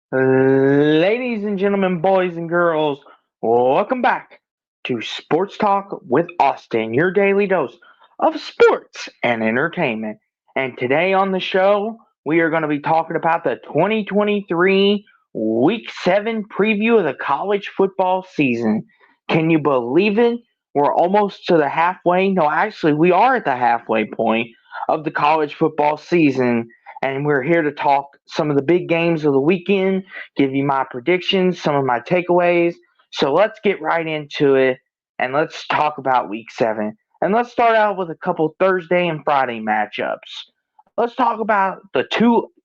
Ladies and gentlemen, boys and girls, welcome back to Sports Talk with Austin, your daily dose of sports and entertainment. And today on the show, we are going to be talking about the 2023 Week 7 preview of the college football season. Can you believe it? We're almost to the halfway. No, actually, we are at the halfway point of the college football season, and we're here to talk some of the big games of the weekend, give you my predictions, some of my takeaways. So let's get right into it and let's talk about week 7. And let's start out with a couple Thursday and Friday matchups. Let's talk about the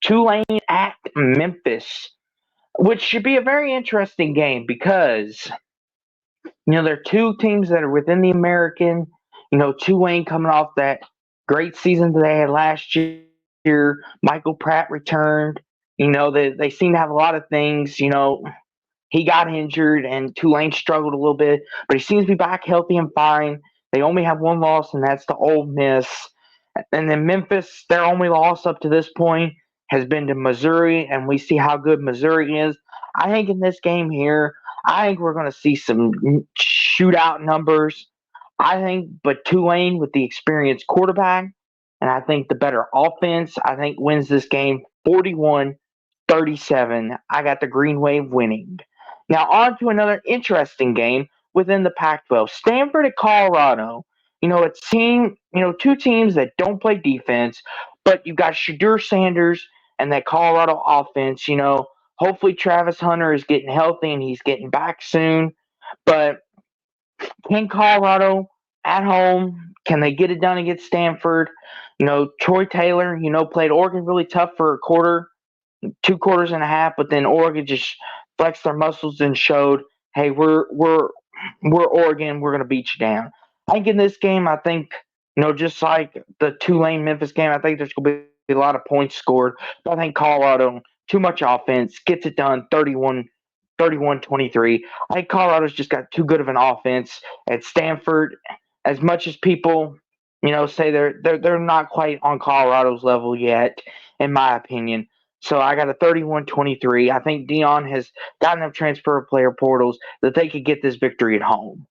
Tulane at Memphis, which should be a very interesting game because there are two teams that are within the American. Tulane coming off that great season that they had last year. Michael Pratt returned. They seem to have a lot of things. He got injured and Tulane struggled a little bit, but he seems to be back healthy and fine. They only have one loss, and that's to Ole Miss. And then Memphis, their only loss up to this point has been to Missouri, and we see how good Missouri is. I think in this game here, I think we're going to see some shootout numbers. But Tulane with the experienced quarterback, and I think the better offense, I think wins this game 41-37. I got the Green Wave winning. Now on to another interesting game within the Pac-12. Stanford at Colorado. Two teams that don't play defense, but you've got Shadur Sanders and that Colorado offense. Hopefully Travis Hunter is getting healthy and he's getting back soon. But can Colorado at home, can they get it done against Stanford? Troy Taylor, played Oregon really tough for a quarter, 2 quarters and a half, but then Oregon just flexed their muscles and showed, hey, we're Oregon, we're gonna beat you down. I think in this game, I think just like the Tulane Memphis game, I think there's gonna be a lot of points scored. But I think Colorado, too much offense, gets it done 31-23. I think Colorado's just got too good of an offense at Stanford. As much as people, say they're not quite on Colorado's level yet, in my opinion. So I got a 31-23. I think Dion has got enough transfer player portals that they could get this victory at home.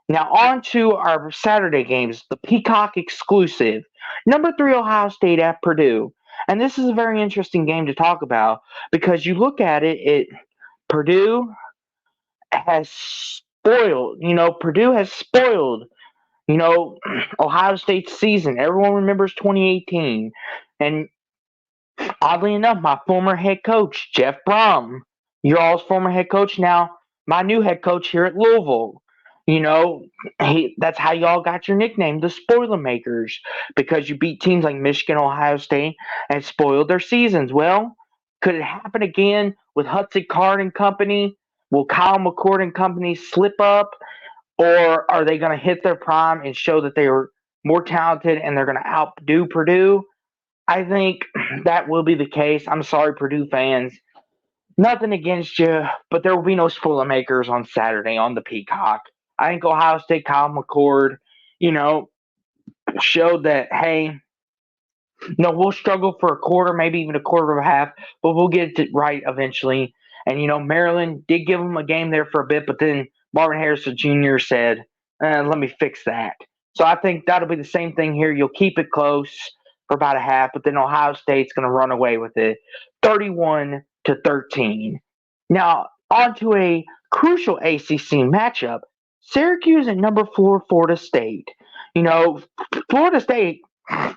Now on to our Saturday games, the Peacock exclusive. Number 3 Ohio State at Purdue. And this is a very interesting game to talk about because you look at it, Purdue has spoiled, you know, Ohio State's season. Everyone remembers 2018. And oddly enough, my former head coach, Jeff Brom, your all's former head coach now, my new head coach here at Louisville. That's how y'all got your nickname, the Spoiler Makers, because you beat teams like Michigan, Ohio State, and spoiled their seasons. Well, could it happen again with Hudson Card and company? Will Kyle McCord and company slip up, or are they going to hit their prime and show that they are more talented and they're going to outdo Purdue? I think that will be the case. I'm sorry, Purdue fans. Nothing against you, but there will be no spoiler makers on Saturday on the Peacock. I think Ohio State Kyle McCord, you know, showed that, hey, we'll struggle for a quarter, maybe even a quarter of a half, but we'll get it right eventually. And, Maryland did give them a game there for a bit, but then Marvin Harrison Jr. said, let me fix that. So I think that'll be the same thing here. You'll keep it close for about a half, but then Ohio State's going to run away with it 31-13. Now, on to a crucial ACC matchup Syracuse and number 4 Florida State. Florida State in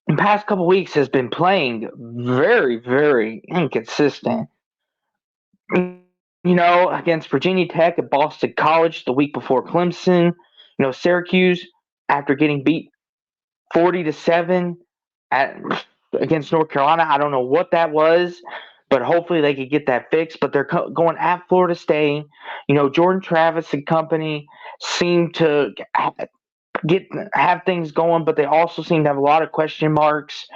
the past couple weeks has been playing very, very inconsistent. Against Virginia Tech at Boston College the week before Clemson. Syracuse, after getting beat 40-7 against North Carolina, I don't know what that was, but hopefully they could get that fixed. But they're going at Florida State. Jordan Travis and company seem to have things going, but they also seem to have a lot of question marks.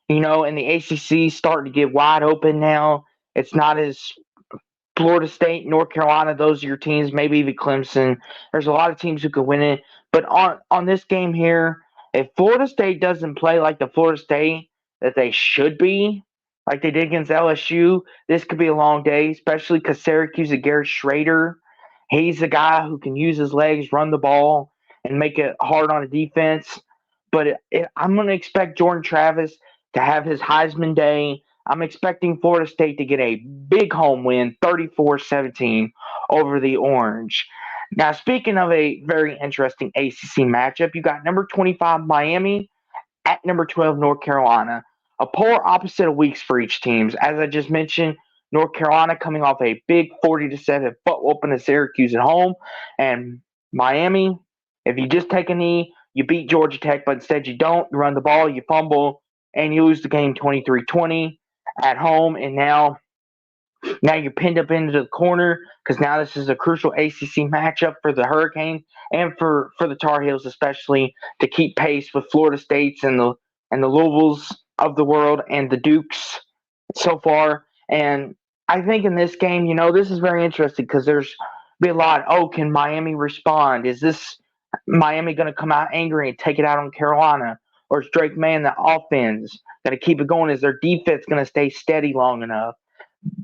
And the ACC starting to get wide open now. It's not as Florida State, North Carolina, those are your teams, maybe even Clemson. There's a lot of teams who could win it. But on this game here, if Florida State doesn't play like the Florida State that they should be, like they did against LSU. This could be a long day, especially because Syracuse and Garrett Schrader, he's a guy who can use his legs, run the ball, and make it hard on a defense. But I'm going to expect Jordan Travis to have his Heisman day. I'm expecting Florida State to get a big home win, 34-17 over the Orange. Now, speaking of a very interesting ACC matchup, you got number 25 Miami at number 12 North Carolina. A polar opposite of weeks for each teams. As I just mentioned, North Carolina coming off a big 40-7 foot whooping to Syracuse at home, and Miami, if you just take a knee, you beat Georgia Tech, but instead you don't. You run the ball, you fumble, and you lose the game 23-20 at home. And now you're pinned up into the corner because now this is a crucial ACC matchup for the Hurricanes and for the Tar Heels especially to keep pace with Florida States and the Louisvilles of the world and the Dukes so far. And I think in this game, this is very interesting because there's be a lot. Oh, can Miami respond? Is this Miami going to come out angry and take it out on Carolina? Or is Drake May and the offense going to keep it going? Is their defense going to stay steady long enough?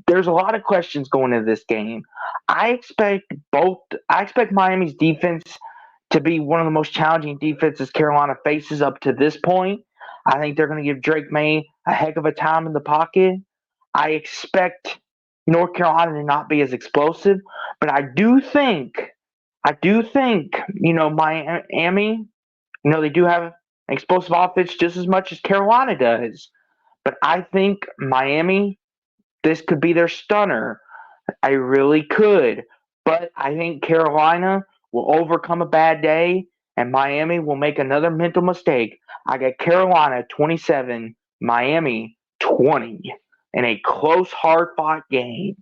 There's a lot of questions going into this game. I expect both. I expect Miami's defense to be one of the most challenging defenses Carolina faces up to this point. I think they're going to give Drake May a heck of a time in the pocket. I expect North Carolina to not be as explosive, but I do think, Miami, they do have explosive offense just as much as Carolina does. But I think Miami, this could be their stunner. I really could. But I think Carolina will overcome a bad day and Miami will make another mental mistake. I got Carolina 27, Miami 20 in a close, hard fought game.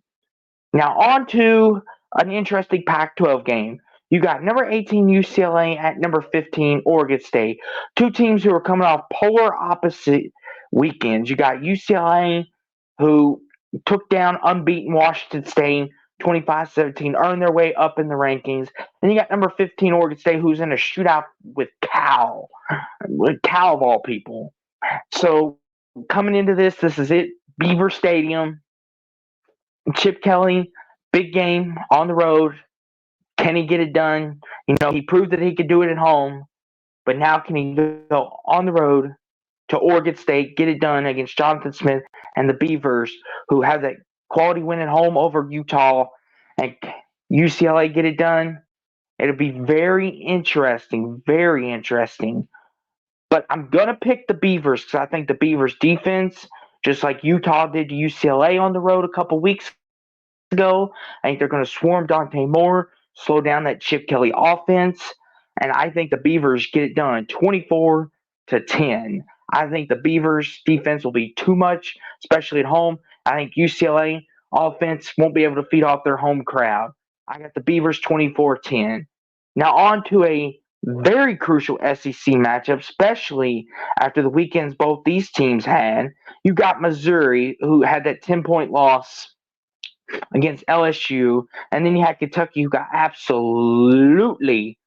Now, on to an interesting Pac 12 game. You got number 18 UCLA at number 15 Oregon State. Two teams who are coming off polar opposite weekends. You got UCLA, who took down unbeaten Washington State 25-17, earned their way up in the rankings. And you got number 15 Oregon State, who's in a shootout with Cal of all people. So coming into this is it. Beaver Stadium. Chip Kelly, big game on the road. Can he get it done? He proved that he could do it at home, but now can he go on the road to Oregon State, get it done against Jonathan Smith and the Beavers, who have that quality win at home over Utah, and UCLA get it done? It'll be very interesting, very interesting. But I'm going to pick the Beavers because I think the Beavers defense, just like Utah did to UCLA on the road a couple weeks ago, I think they're going to swarm Dante Moore, slow down that Chip Kelly offense, and I think the Beavers get it done 24-10. I think the Beavers defense will be too much, especially at home. I think UCLA offense won't be able to feed off their home crowd. I got the Beavers 24-10. Now on to a very crucial SEC matchup, especially after the weekends both these teams had. You got Missouri, who had that 10-point loss against LSU, and then you had Kentucky, who got absolutely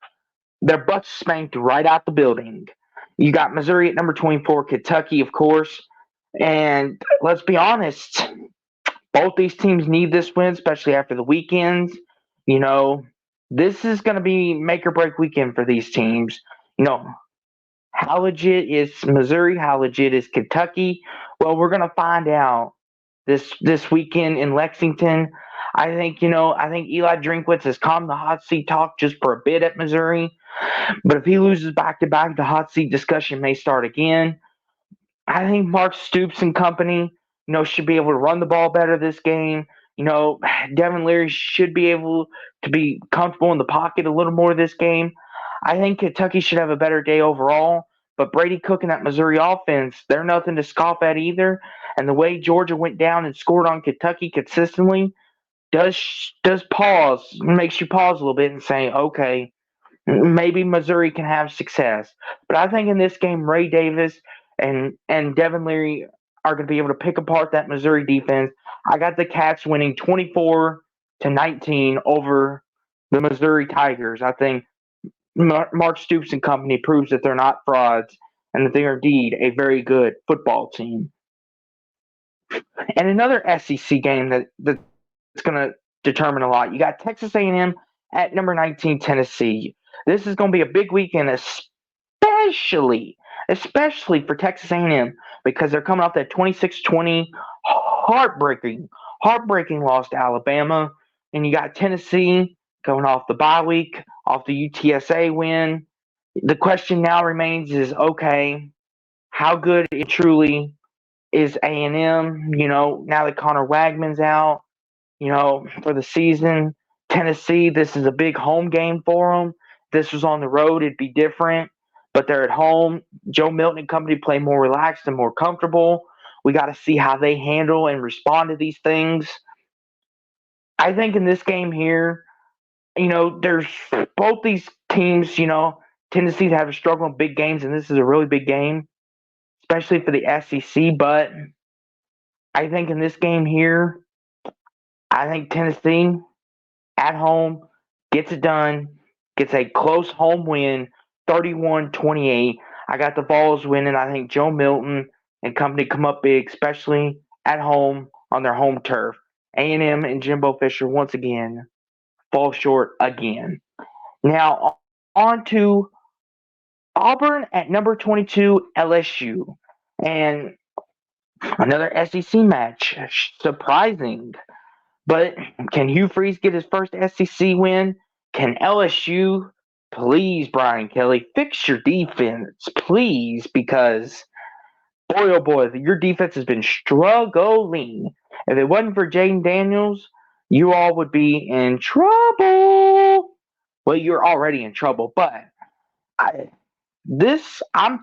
their butts spanked right out the building. You got Missouri at number 24, Kentucky, of course. And let's be honest, both these teams need this win, especially after the weekends. This is going to be make or break weekend for these teams. How legit is Missouri? How legit is Kentucky? Well, we're going to find out this weekend in Lexington. I think Eli Drinkwitz has calmed the hot seat talk just for a bit at Missouri. But if he loses back to back, the hot seat discussion may start again. I think Mark Stoops and company, should be able to run the ball better this game. Devin Leary should be able to be comfortable in the pocket a little more this game. I think Kentucky should have a better day overall. But Brady Cook and that Missouri offense, they're nothing to scoff at either. And the way Georgia went down and scored on Kentucky consistently does makes you pause a little bit and say, okay, maybe Missouri can have success. But I think in this game, Ray Davis and Devin Leary are going to be able to pick apart that Missouri defense. I got the Cats winning 24-19 over the Missouri Tigers. I think Mark Stoops and company proves that they're not frauds and that they are indeed a very good football team. And another SEC game that's going to determine a lot. You got Texas A&M at number 19 Tennessee. This is going to be a big weekend, especially for Texas A&M because they're coming off that 26-20 heartbreaking heartbreaking loss to Alabama, and you got Tennessee coming off the bye week, off the UTSA win. The question now remains is okay, how good it truly is A&M, now that Connor Wagman's out, for the season. Tennessee, this is a big home game for them. This was on the road, it'd be different, but they're at home. Joe Milton and company play more relaxed and more comfortable. We got to see how they handle and respond to these things. I think in this game here, there's both these teams, tendency to have a struggle in big games, and this is a really big game, especially for the SEC. But I think in this game here, I think Tennessee at home gets it done, gets a close home win, 31-28. I got the Vols winning. I think Joe Milton and company come up big, especially at home on their home turf. A&M and Jimbo Fisher once again fall short again. Now on to Auburn at number 22 LSU. And another SEC match. Surprising. But can Hugh Freeze get his first SEC win? Can LSU, please, Brian Kelly, fix your defense, please, because boy, oh boy, your defense has been struggling. If it wasn't for Jaden Daniels, you all would be in trouble. Well, you're already in trouble, but I'm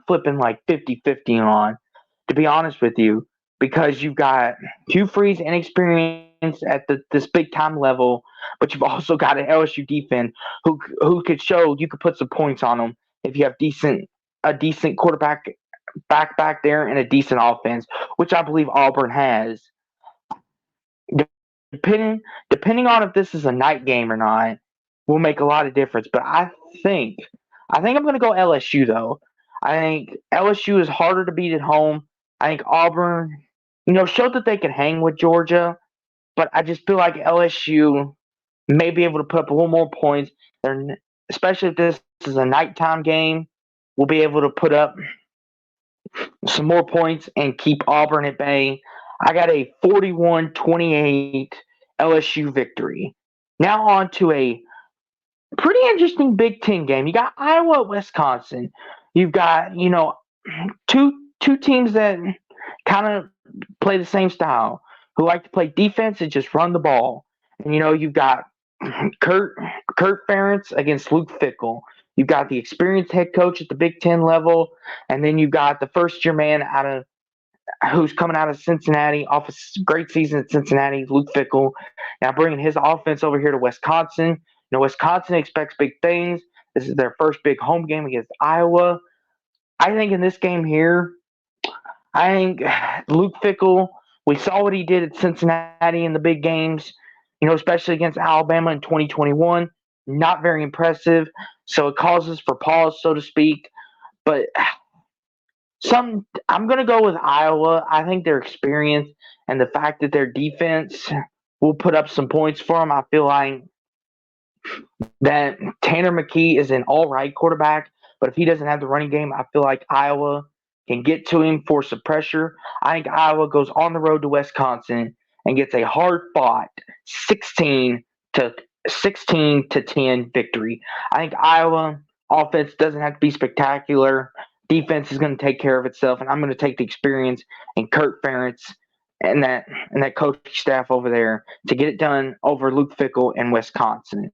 flipping like 50-50 on, to be honest with you, because you've got Hugh Freeze inexperience at this big time level, but you've also got an LSU defense who could show you could put some points on them if you have a decent quarterback back there and a decent offense, which I believe Auburn has. Depending on if this is a night game or not, will make a lot of difference. But think I think I'm going to go LSU though. I think LSU is harder to beat at home. I think Auburn, showed that they can hang with Georgia, but I just feel like LSU may be able to put up a little more points. Especially if this is a nighttime game, we'll be able to put up some more points and keep Auburn at bay. I got a 41-28 LSU victory. Now on to a pretty interesting Big Ten game. You got Iowa at Wisconsin. You've got, two teams that kind of play the same style, who like to play defense and just run the ball. And you've got Kurt Ferentz against Luke Fickell. You've got the experienced head coach at the Big Ten level, and then you've got the first year man who's coming out of Cincinnati, off a great season at Cincinnati, Luke Fickell. Now bringing his offense over here to Wisconsin. Wisconsin expects big things. This is their first big home game against Iowa. I think in this game here, I think Luke Fickell, we saw what he did at Cincinnati in the big games, especially against Alabama in 2021. Not very impressive. So it causes for pause, so to speak. But I'm going to go with Iowa. I think their experience and the fact that their defense will put up some points for them. I feel like that Tanner McKee is an all-right quarterback, but if he doesn't have the running game, I feel like Iowa can get to him for some pressure. I think Iowa goes on the road to Wisconsin and gets a hard-fought 16-10 victory. I think Iowa offense doesn't have to be spectacular. Defense is going to take care of itself, and I'm going to take the experience and Kurt Ferentz and that coaching staff over there to get it done over Luke Fickell in Wisconsin.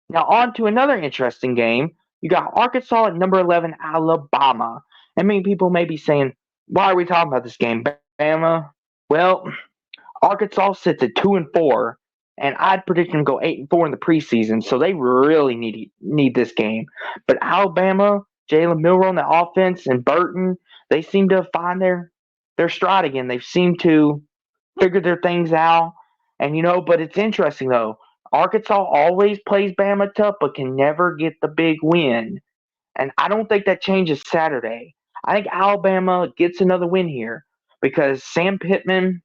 Now on to another interesting game. You got Arkansas at number 11, Alabama. And many people may be saying, why are we talking about this game, Bama? Well, Arkansas sits at 2-4, and I'd predict them to go 8-4 in the preseason, so they really need this game. But Alabama, Jalen Milroe on the offense, and Burton, they seem to find their stride again. They seem to figure their things out. And but it's interesting though. Arkansas always plays Bama tough, but can never get the big win. And I don't think that changes Saturday. I think Alabama gets another win here. because Sam Pittman,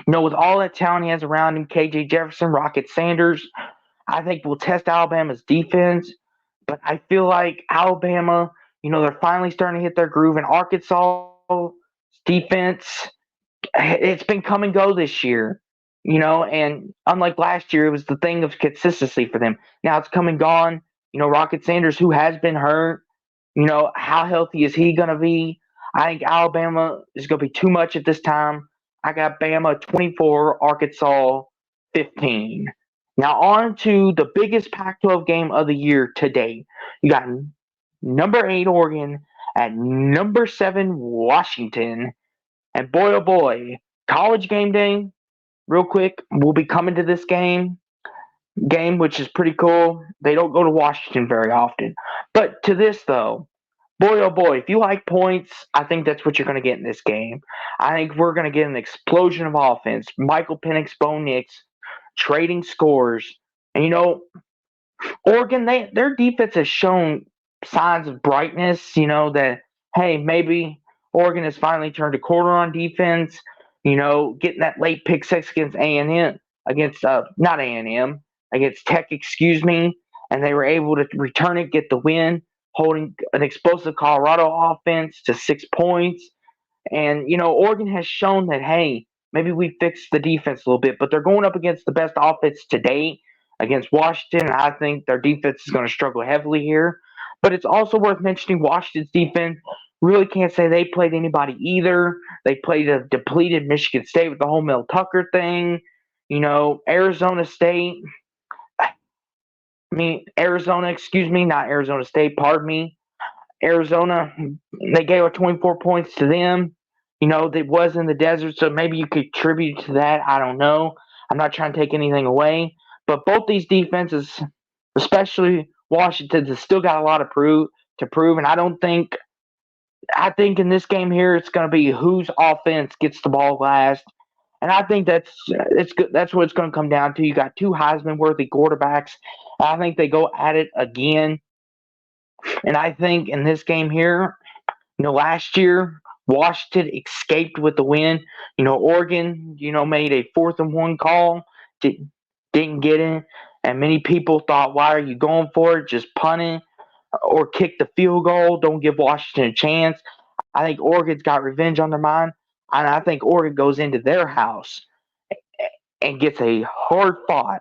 with all that talent he has around him, KJ Jefferson, Rocket Sanders, I think will test Alabama's defense. But I feel like Alabama, they're finally starting to hit their groove. And Arkansas defense, it's been come and go this year, and unlike last year, it was the thing of consistency for them. Now it's come and gone. Rocket Sanders, who has been hurt, how healthy is he going to be? I think Alabama is going to be too much at this time. I got Bama 24, Arkansas 15. Now on to the biggest Pac-12 game of the year today. You got number 8 Oregon at number 7 Washington. And boy, oh boy, college game day, real quick, we'll be coming to this game, which is pretty cool. They don't go to Washington very often. But to this, though, boy, oh boy, if you like points, I think that's what you're going to get in this game. I think we're going to get an explosion of offense. Michael Penix, Bo Nix, trading scores. And, Oregon, their defense has shown signs of brightness, that, hey, maybe Oregon has finally turned a corner on defense, getting that late pick six against A&M, not A&M, against Tech, excuse me, and they were able to return it, get the win, holding an explosive Colorado offense to 6 points. And, Oregon has shown that, hey, maybe we fixed the defense a little bit, but they're going up against the best offense to date against Washington. And I think their defense is going to struggle heavily here. But it's also worth mentioning Washington's defense really can't say they played anybody either. They played a depleted Michigan State with the whole Mel Tucker thing. Arizona State. Not Arizona State, pardon me. Arizona, they gave up 24 points to them. It was in the desert, so maybe you could attribute to that. I don't know. I'm not trying to take anything away. But both these defenses, especially Washington's, has still got a lot to prove. And I think in this game here, it's going to be whose offense gets the ball last. And I think that's what it's going to come down to. You got two Heisman-worthy quarterbacks. I think they go at it again. And I think in this game here, last year, Washington escaped with the win. Oregon, made a 4th and 1 call, didn't get it. And many people thought, why are you going for it? Just punting or kick the field goal. Don't give Washington a chance. I think Oregon's got revenge on their mind. And I think Oregon goes into their house and gets a hard-fought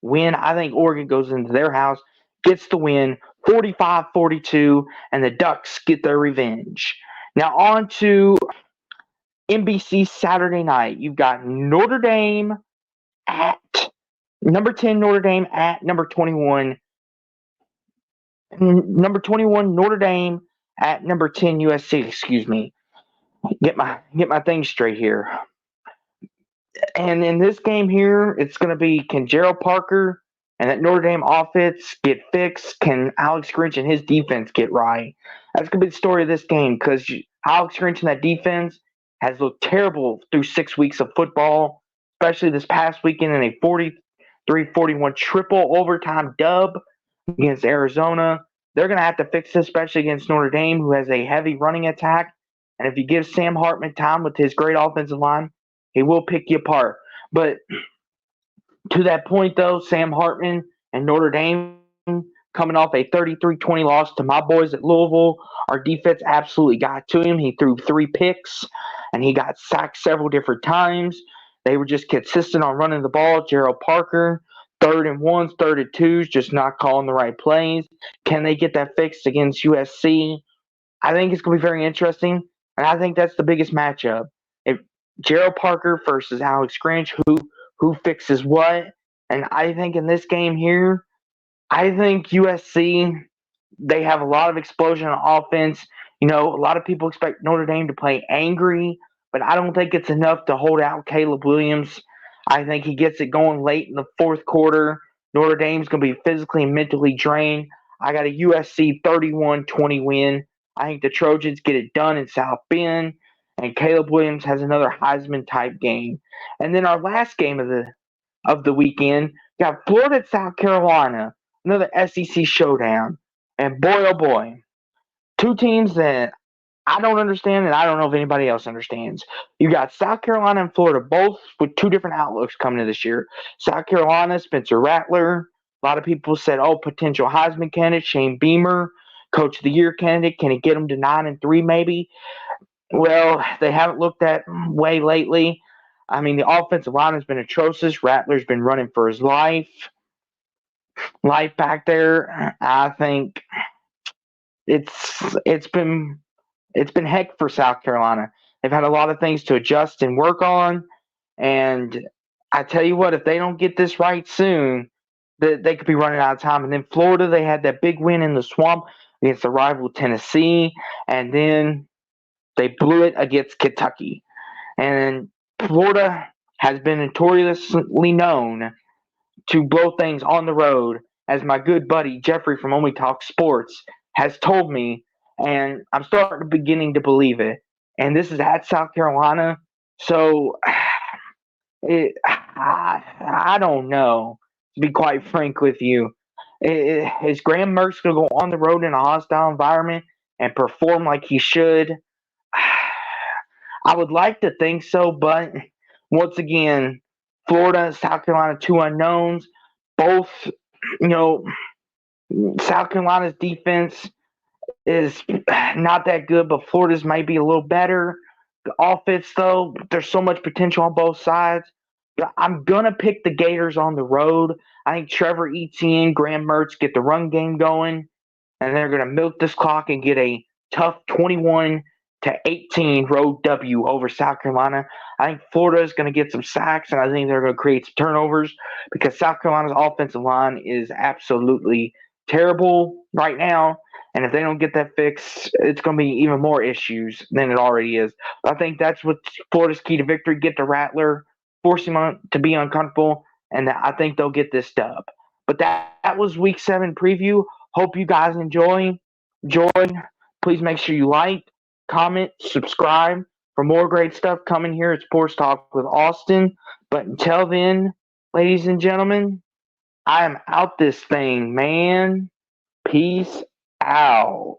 win. I think Oregon goes into their house, gets the win, 45-42, and the Ducks get their revenge. Now on to NBC Saturday night. You've got Notre Dame at number 10 Notre Dame at number 21. Number 21 Notre Dame at number 10 USC, excuse me. Get my thing straight here. And in this game here, it's going to be, can Gerald Parker and that Notre Dame offense get fixed? Can Alex Grinch and his defense get right? That's going to be the story of this game, because Alex Grinch and that defense has looked terrible through 6 weeks of football, especially this past weekend in a 43-41 triple overtime dub against Arizona. They're going to have to fix this, especially against Notre Dame, who has a heavy running attack. And if you give Sam Hartman time with his great offensive line, he will pick you apart. But to that point, though, Sam Hartman and Notre Dame coming off a 33-20 loss to my boys at Louisville, our defense absolutely got to him. He threw 3 picks, and he got sacked several different times. They were just consistent on running the ball. Gerald Parker, 3rd and 1s, 3rd and 2s, just not calling the right plays. Can they get that fixed against USC? I think it's going to be very interesting, and I think that's the biggest matchup. If Gerald Parker versus Alex Grinch, who fixes what? And I think in this game here, I think USC, they have a lot of explosion on offense. A lot of people expect Notre Dame to play angry, but I don't think it's enough to hold out Caleb Williams. I think he gets it going late in the 4th quarter. Notre Dame's going to be physically and mentally drained. I got a USC 31-20 win. I think the Trojans get it done in South Bend, and Caleb Williams has another Heisman-type game. And then our last game of the weekend, we got Florida at South Carolina, another SEC showdown. And boy, oh boy, two teams that I don't understand, and I don't know if anybody else understands. You got South Carolina and Florida, both with two different outlooks coming to this year. South Carolina, Spencer Rattler. A lot of people said, "Oh, potential Heisman candidate, Shane Beamer, Coach of the Year candidate. Can he get them to 9-3, maybe?" Well, they haven't looked that way lately. I mean, the offensive line has been atrocious. Rattler's been running for his life back there. I think it's been heck for South Carolina. They've had a lot of things to adjust and work on, and I tell you what, if they don't get this right soon, they could be running out of time. And then Florida, they had that big win in the swamp against the rival Tennessee, and then they blew it against Kentucky. And Florida has been notoriously known to blow things on the road, as my good buddy Jeffrey from Only Talk Sports has told me, and I'm starting beginning to believe it. And this is at South Carolina, so I don't know. To be quite frank with you, is Graham Mertz going to go on the road in a hostile environment and perform like he should? I would like to think so, but once again, Florida, South Carolina, two unknowns. Both, you know, South Carolina's defense is not that good, but Florida's might be a little better. The offense, though, there's so much potential on both sides. I'm gonna pick the Gators on the road. I think Trevor Etienne, Graham Mertz get the run game going, and they're gonna milk this clock and get a tough 21-18 road W over South Carolina. I think Florida is going to get some sacks, and I think they're going to create some turnovers because South Carolina's offensive line is absolutely terrible right now. And if they don't get that fixed, it's going to be even more issues than it already is. But I think that's what Florida's key to victory: get the Rattler, force him to be uncomfortable, and I think they'll get this dub. But that was Week 7 preview. Hope you guys enjoyed. Please make sure you like, comment, subscribe for more great stuff coming here at Sports Talk with Austin. But until then, ladies and gentlemen, I am out this thing, man. Peace out.